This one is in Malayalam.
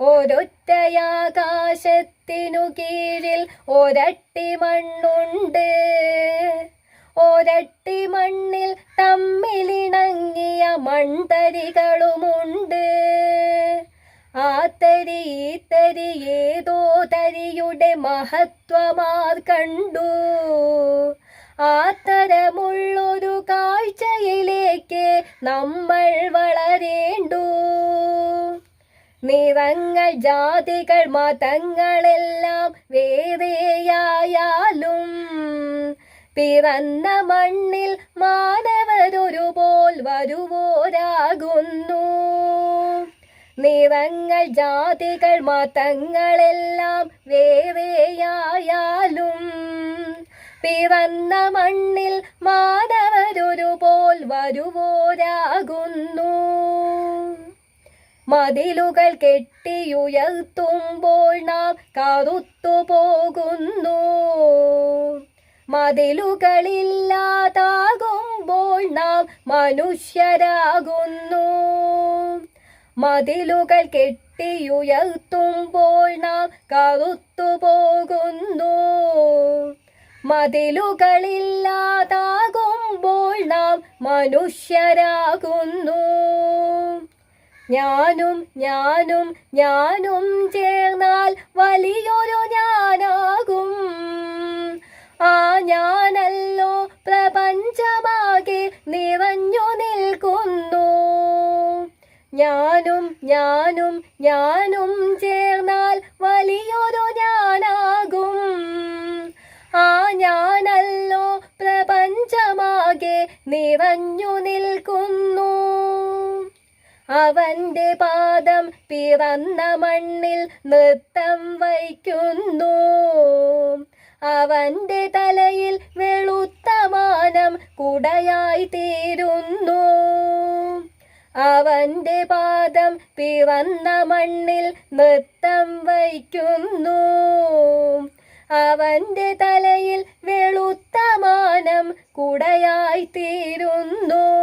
ഒരൊറ്റയാകാശത്തിനു കീഴിൽ ഒരട്ടി മണ്ണുണ്ട്. ഒരട്ടി മണ്ണിൽ തമ്മിലിണങ്ങിയ മൺതരികളുമുണ്ട്. ആ തരി ഈ തരി ഏതോ തരിയുടെ മഹത്വമാർ കണ്ടു. ആ തരമുള്ളൊരു കാഴ്ചയിലേക്ക് നമ്മൾ വളരേണ്ടു. നിറങ്ങൾ, ജാതികൾ, മതങ്ങളെല്ലാം വേറെയായാലും പിറന്ന മണ്ണിൽ മാനവരൊരുപോൽ വരുവോരാകുന്നു. നിറങ്ങൾ, ജാതികൾ, മതങ്ങളെല്ലാം വേറെയായാലും പിറന്ന മണ്ണിൽ മാനവരൊരുപോൽ വരുവോരാകുന്നു. മതിലുകൾ കെട്ടിയുയർത്തുമ്പോൾ നാം കറുത്തുപോകുന്നു. മതിലുകളില്ലാതാകുമ്പോൾ നാം മനുഷ്യരാകുന്നു. മതിലുകൾ കെട്ടിയുയർത്തുമ്പോൾ നാം കറുത്തുപോകുന്നു. മതിലുകളില്ലാതാകുമ്പോൾ നാം മനുഷ്യരാകുന്നു. ഞാനും ഞാനും ഞാനും ചേർന്നാൽ വലിയൊരു ഞാനാകും. ആ ഞാനല്ലോ പ്രപഞ്ചമാകെ നിറഞ്ഞു നിൽക്കുന്നു. ഞാനും ഞാനും ഞാനും ചേർന്നാൽ വലിയൊരു ഞാനാകും. ആ ഞാനല്ലോ പ്രപഞ്ചമാകെ നിറഞ്ഞു നിൽക്കുന്നു. അവന്റെ പാദം പിറന്ന മണ്ണിൽ നൃത്തം വയ്ക്കുന്നു. അവന്റെ തലയിൽ വെളുത്ത മാനം കുടയായി തീരുന്നു. അവന്റെ പാദം പിറന്ന മണ്ണിൽ നൃത്തം വയ്ക്കുന്നു. അവന്റെ തലയിൽ വെളുത്ത മാനം കുടയായി തീരുന്നു.